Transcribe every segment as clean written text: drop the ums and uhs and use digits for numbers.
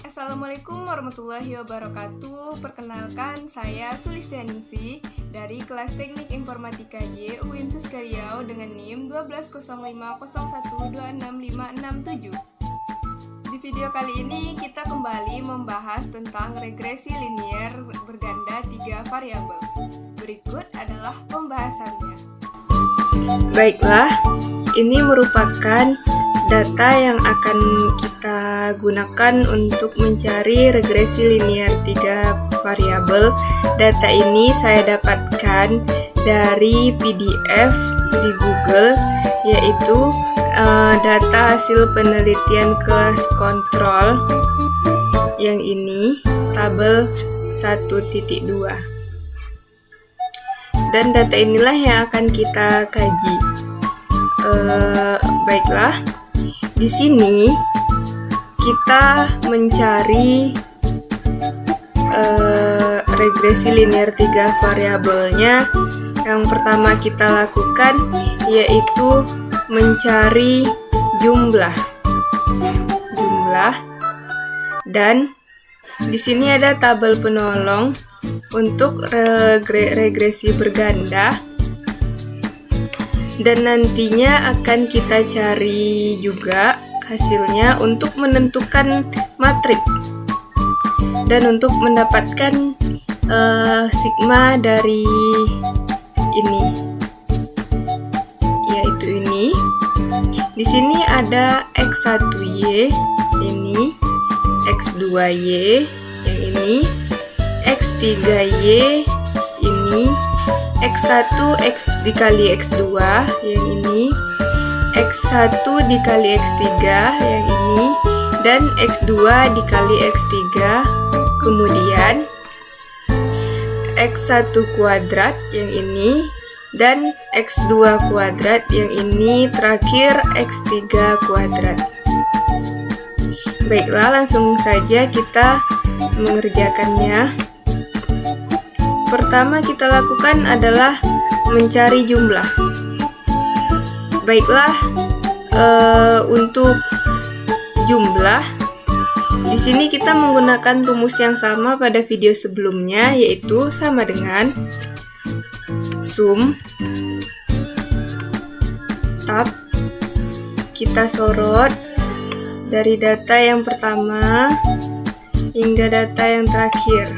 Assalamualaikum warahmatullahi wabarakatuh. Perkenalkan, saya Sulistianingsih dari kelas Teknik Informatika J UIN Suska Riau dengan NIM 120501265567. Di video kali ini kita kembali membahas tentang regresi linier berganda 3 variabel. Berikut adalah pembahasannya. Baiklah, ini merupakan data yang akan kita gunakan untuk mencari regresi linier 3 variabel. Data ini saya dapatkan dari PDF di Google, yaitu data hasil penelitian kelas kontrol yang ini, tabel 1.2. Dan data inilah yang akan kita kaji. Baiklah, di sini kita mencari regresi linier 3 variabelnya. Yang pertama kita lakukan yaitu mencari jumlah, dan di sini ada tabel penolong untuk regresi berganda, dan nantinya akan kita cari juga hasilnya untuk menentukan matrik dan untuk mendapatkan sigma dari ini, yaitu ini. Di sini ada X1Y, ini X2Y, yang ini X3Y, ini X1 dikali X2, yang ini X1 dikali X3, yang ini, dan X2 dikali X3, kemudian X1 kuadrat yang ini, dan X2 kuadrat yang ini, terakhir X3 kuadrat. Baiklah, langsung saja kita mengerjakannya. Pertama kita lakukan adalah mencari jumlah. Baiklah, untuk jumlah di sini kita menggunakan rumus yang sama pada video sebelumnya, yaitu sama dengan sum tab, kita sorot dari data yang pertama hingga data yang terakhir.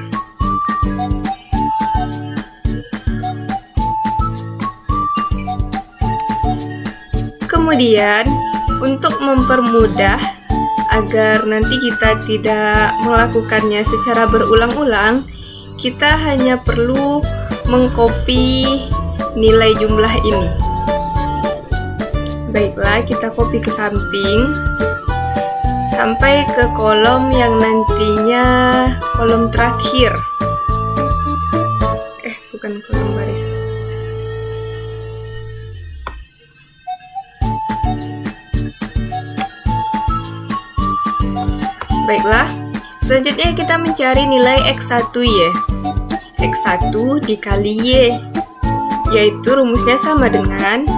Kemudian, untuk mempermudah agar nanti kita tidak melakukannya secara berulang-ulang, kita hanya perlu mengcopy nilai jumlah ini. Baiklah, kita copy ke samping sampai ke kolom yang nantinya kolom terakhir. Bukan kolom baris. Baiklah, selanjutnya kita mencari nilai X1Y. X1 dikali Y, yaitu rumusnya sama dengan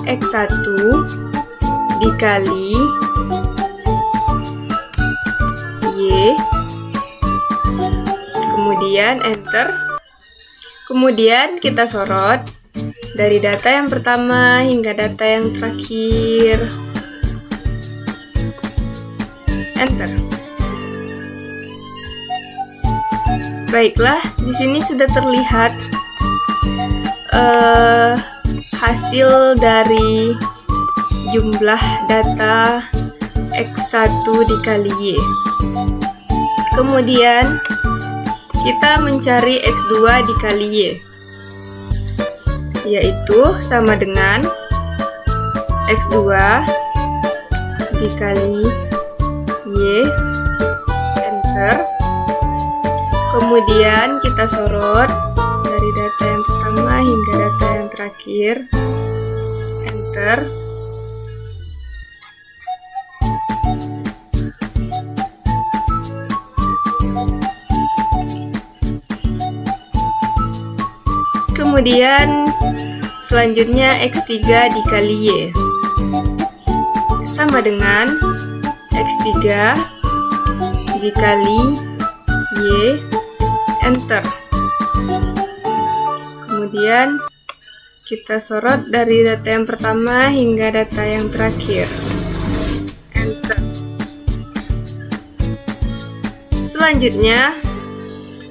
X1 dikali Y, kemudian enter. Kemudian kita sorot dari data yang pertama hingga data yang terakhir. Enter. Baiklah, di sini sudah terlihat hasil dari jumlah data X1 dikali Y. Kemudian kita mencari X2 dikali Y, yaitu sama dengan X2 dikali Y. Enter. Kemudian kita sorot dari data yang pertama hingga data yang terakhir. Enter. Kemudian selanjutnya X3 dikali Y sama dengan X3 dikali Y, enter. Kemudian kita sorot dari data yang pertama hingga data yang terakhir, enter. Selanjutnya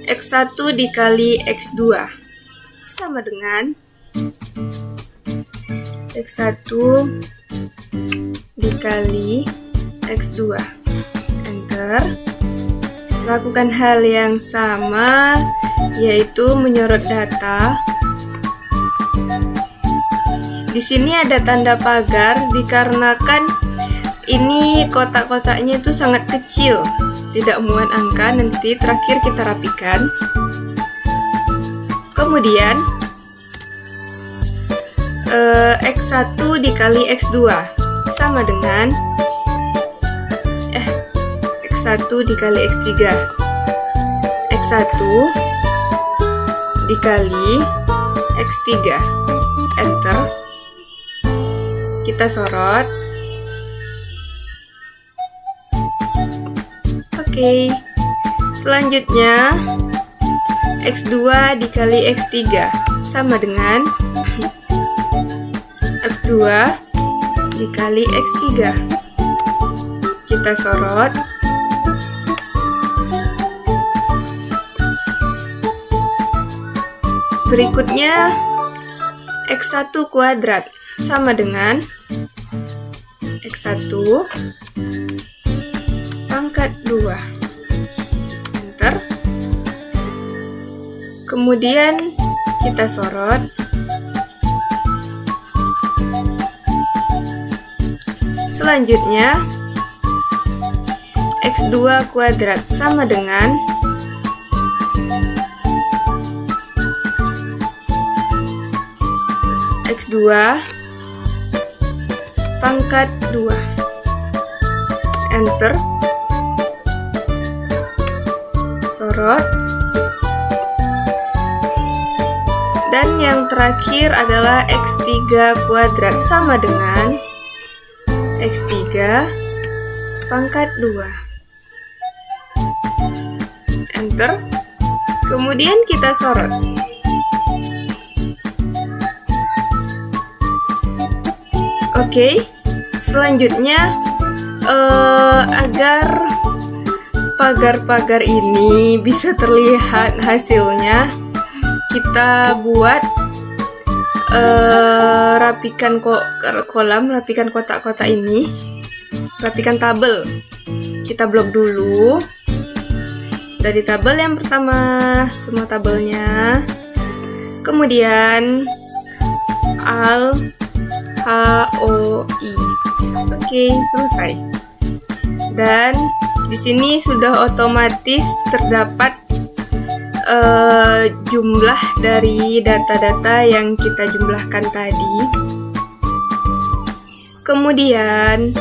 X1 dikali X2 sama dengan X1 dikali X2, enter. Lakukan hal yang sama, yaitu menyorot data. Di sini ada tanda pagar dikarenakan ini kotak-kotaknya itu sangat kecil, tidak muat angka. Nanti terakhir kita rapikan. Kemudian X1 dikali X2 sama dengan X1 dikali X3, X1 dikali X3, enter. Kita sorot. Oke. Selanjutnya X2 dikali X3 sama dengan X2 dikali X3. Kita sorot. Berikutnya X1 kuadrat sama dengan X1 pangkat 2, enter. Kemudian kita sorot. Selanjutnya X2 kuadrat sama dengan X2 pangkat 2, enter. Sorot. Dan yang terakhir adalah X3 kuadrat sama dengan X3 pangkat 2, enter. Kemudian kita sorot. Oke, selanjutnya agar pagar-pagar ini bisa terlihat hasilnya, kita buat rapikan kolam, rapikan kotak-kotak ini, rapikan tabel. Kita blok dulu dari tabel yang pertama, semua tabelnya. Kemudian al HOI. Oke, selesai. Dan di sini sudah otomatis terdapat jumlah dari data-data yang kita jumlahkan tadi. Kemudian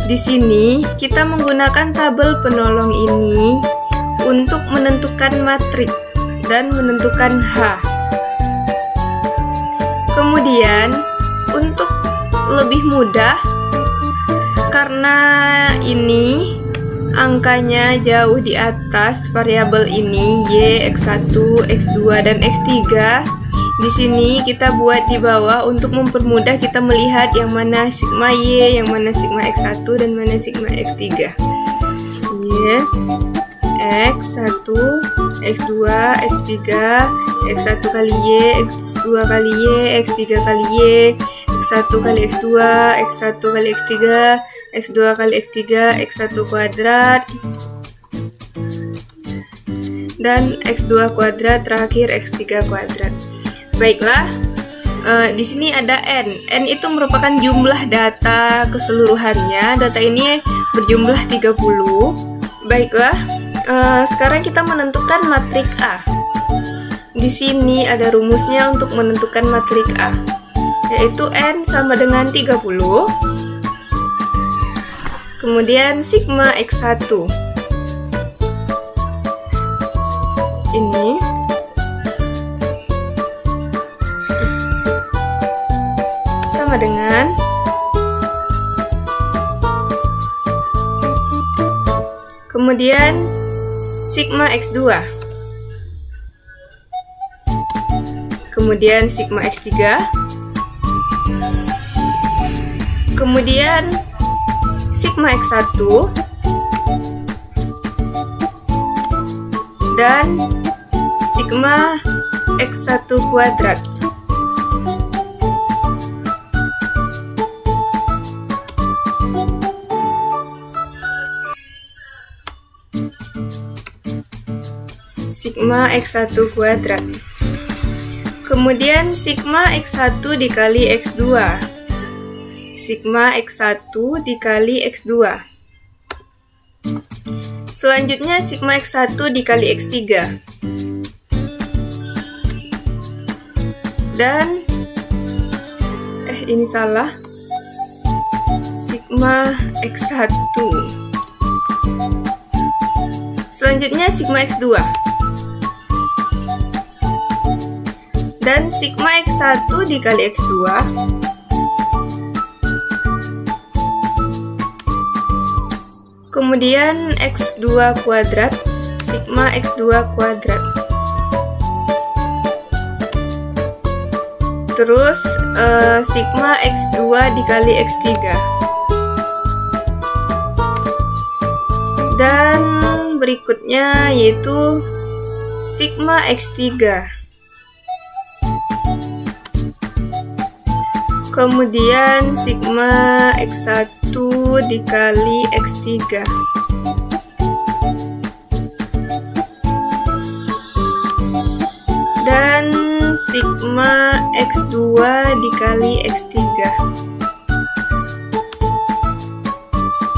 di sini kita menggunakan tabel penolong ini untuk menentukan matrik dan menentukan H. Kemudian untuk lebih mudah, karena ini angkanya jauh di atas variabel ini, Y, X1, X2, dan X3. Di sini kita buat di bawah untuk mempermudah kita melihat yang mana sigma Y, yang mana sigma X1, dan mana sigma X3. Y, X1, X2, X3, X1 kali Y, X2 kali Y, X3 kali Y, X1 kali X2, X1 kali X3, X2 kali X3, X1 kuadrat, dan X2 kuadrat, terakhir X3 kuadrat. Baiklah, di sini ada N. N itu merupakan jumlah data keseluruhannya. Data ini berjumlah 30. Baiklah, sekarang kita menentukan matrik A. Di sini ada rumusnya untuk menentukan matrik A, yaitu N sama dengan 30. Kemudian sigma X1 ini sama dengan, Kemudian sigma X2. Kemudian sigma X3. Kemudian sigma X1 dan sigma X1 kuadrat. Sigma X1 kuadrat. Kemudian sigma X1 dikali X2. Sigma X1 dikali X2. Selanjutnya sigma X1 dikali X3. Dan ini salah. Sigma X1. Selanjutnya sigma X2. Dan sigma X1 dikali X2 kemudian X2 kuadrat, sigma X2 kuadrat. Terus sigma X2 dikali X3. Dan berikutnya yaitu sigma X3. Kemudian sigma X1 dikali X3. Dan sigma X2 dikali X3.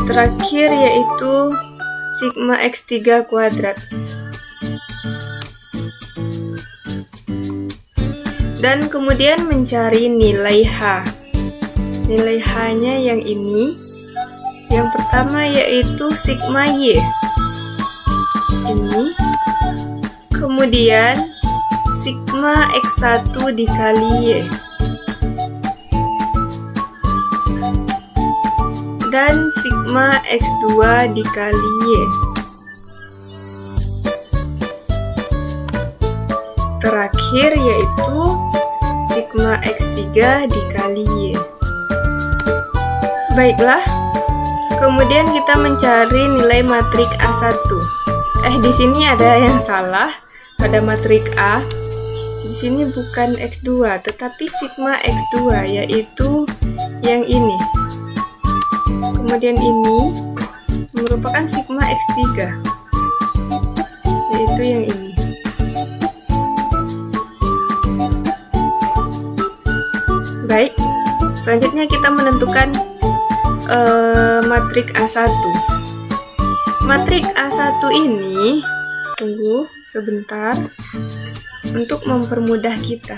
Terakhir yaitu sigma X3 kuadrat. Dan kemudian mencari nilai H. Nilai H-nya yang ini. Yang pertama yaitu sigma Y. Ini. Kemudian sigma X1 dikali Y. Dan sigma X2 dikali Y. Terakhir yaitu sigma X3 dikali Y. Baiklah, kemudian kita mencari nilai matrik A1. Di sini ada yang salah pada matrik A. Di sini bukan X2, tetapi sigma X2, yaitu yang ini. Kemudian ini merupakan sigma X3, yaitu yang ini. Baik, selanjutnya kita menentukan matrik A1. Matrik A1 ini, tunggu sebentar untuk mempermudah kita.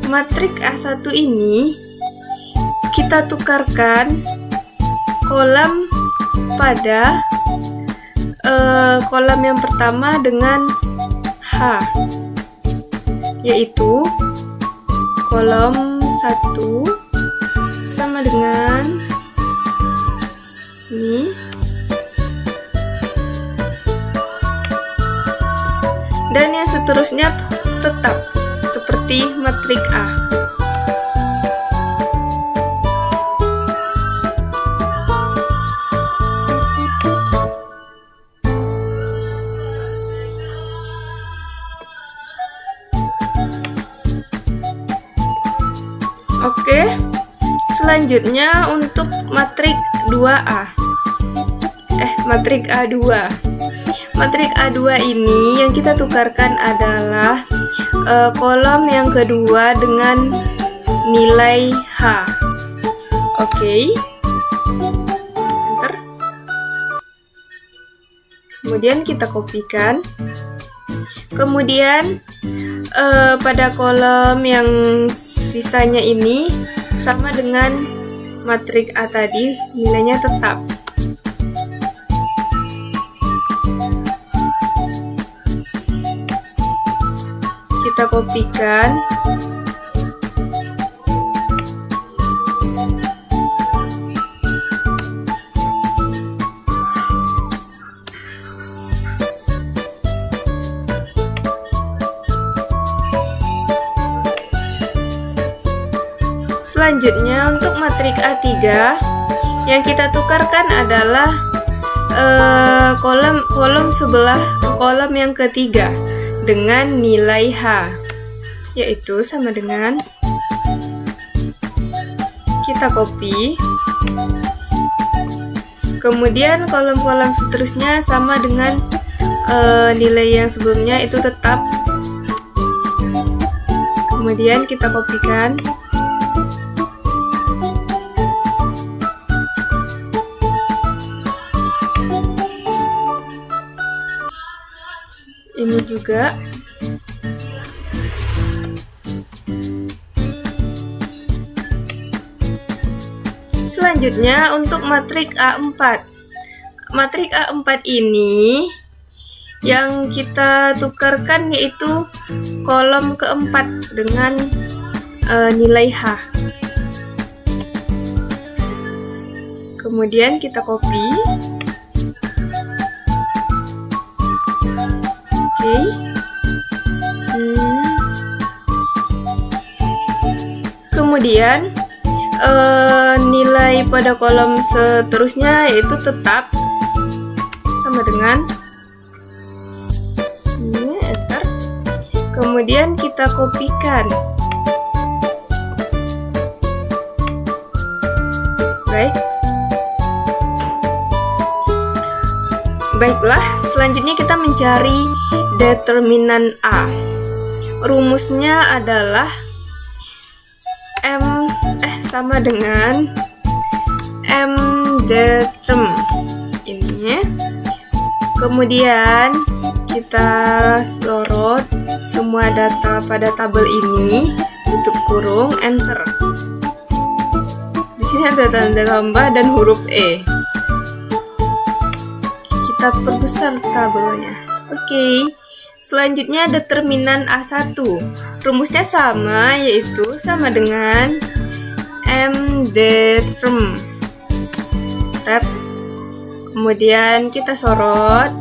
Matrik A1 ini kita tukarkan kolom pada kolom yang pertama dengan H, yaitu kolom 1 sama dengan ini, dan yang seterusnya tetap seperti matrik A. Oke, selanjutnya untuk matrik 2A. Matrik A2. Matrik A2 ini yang kita tukarkan adalah kolom yang kedua dengan nilai H. Oke. Enter. Kemudian kita kopikan. Kemudian pada kolom yang sisanya ini sama dengan matrik A tadi, nilainya tetap. Kita kopikan. Selanjutnya untuk matriks A3 yang kita tukarkan adalah kolom sebelah kolom yang ketiga dengan nilai H, yaitu sama dengan kita copy. Kemudian kolom-kolom seterusnya sama dengan nilai yang sebelumnya, itu tetap. Kemudian kita kopikan. Ini juga. Selanjutnya untuk matriks A4. Matriks A4 ini yang kita tukarkan yaitu kolom keempat dengan nilai H. Kemudian kita copy. Oke. Kemudian nilai pada kolom seterusnya yaitu tetap sama dengan ini, enter. Kemudian kita kopikan. Baiklah, selanjutnya kita mencari determinan A. Rumusnya adalah sama dengan determ ini. Kemudian kita sorot semua data pada tabel ini, tutup kurung, enter. Di sini ada tanda tambah dan huruf E. Kita perbesar tabelnya. Oke. Selanjutnya determinan A1. Rumusnya sama, yaitu sama dengan determ. Tab. Kemudian kita sorot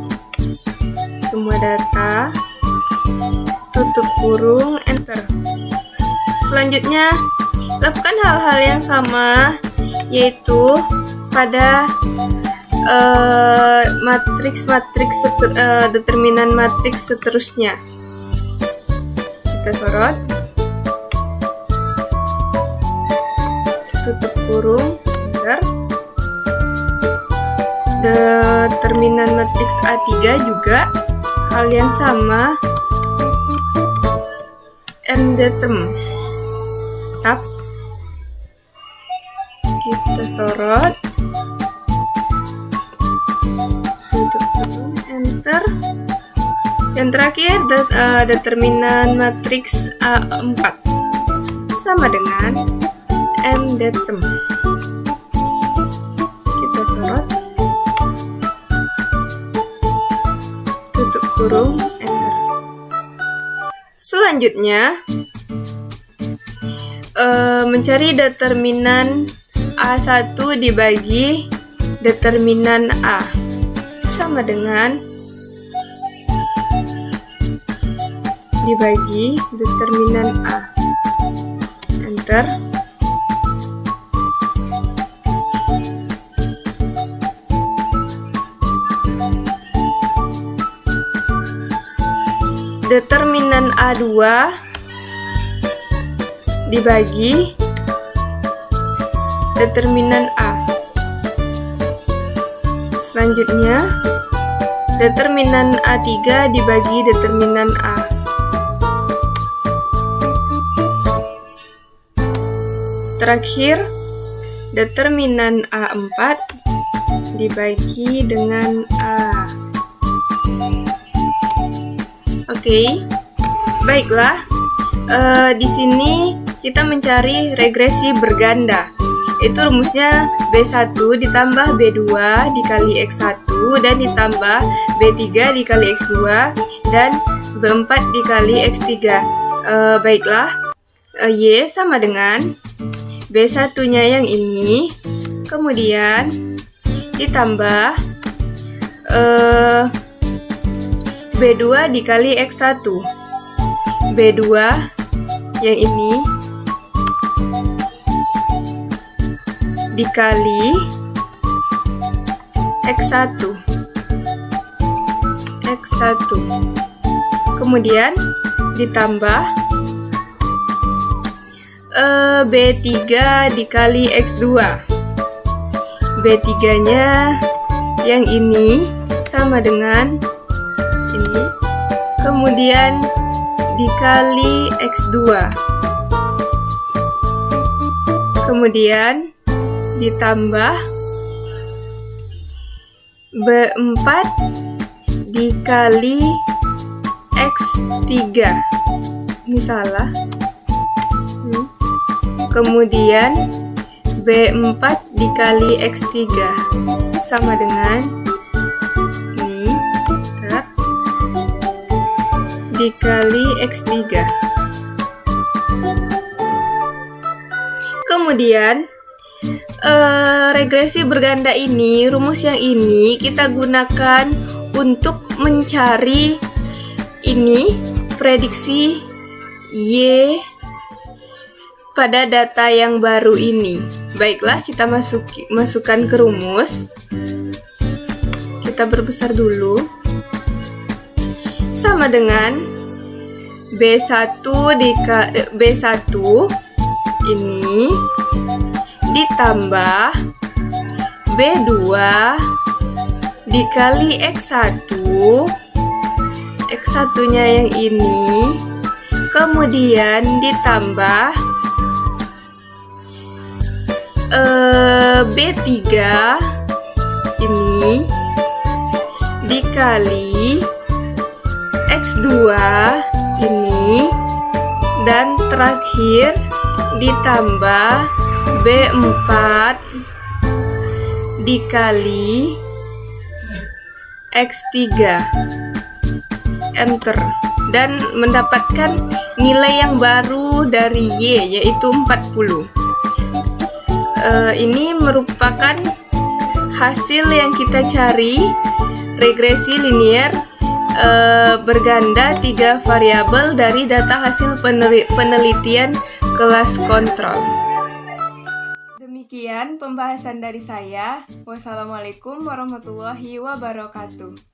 semua data, tutup kurung, enter. Selanjutnya lakukan hal-hal yang sama, yaitu pada determinan matriks seterusnya. Kita sorot, tutup kurung, enter. Determinan matriks A3 juga hal yang sama, determ. Tab. Kita sorot, tutup kurung, enter. Yang terakhir determinan matriks A4 sama dengan determ. Kita sorot, tutup kurung, enter. Selanjutnya mencari determinan A1 dibagi determinan A sama dengan dibagi determinan A, enter. Determinan A2 dibagi determinan A. Selanjutnya determinan A3 dibagi determinan A. Terakhir determinan A4 dibagi dengan A. Oke. Baiklah. Di sini kita mencari regresi berganda. Itu rumusnya B1 ditambah B2 dikali X1 dan ditambah B3 dikali X2 dan B4 dikali X3. Baiklah, Y sama dengan B1-nya yang ini, kemudian ditambah B2 dikali X1. B2 yang ini dikali X1 kemudian ditambah B3 dikali X2. B3 nya yang ini sama dengan ini, kemudian dikali X2, kemudian ditambah B4 dikali X3. Ini salah. Kemudian B4 dikali X3 sama dengan ini, dikali X3. Kemudian regresi berganda ini, rumus yang ini kita gunakan untuk mencari ini prediksi Y pada data yang baru ini. Baiklah, kita masukkan ke rumus. Kita berbesar dulu. Sama dengan B1 ini ditambah B2 dikali X1. X1-nya yang ini, kemudian ditambah B3 ini dikali X2 ini, dan terakhir ditambah B4 dikali X3. Enter. Dan mendapatkan nilai yang baru dari Y, yaitu 40. Ini merupakan hasil yang kita cari regresi linier berganda 3 variabel dari data hasil penelitian kelas kontrol. Demikian pembahasan dari saya. Wassalamualaikum warahmatullahi wabarakatuh.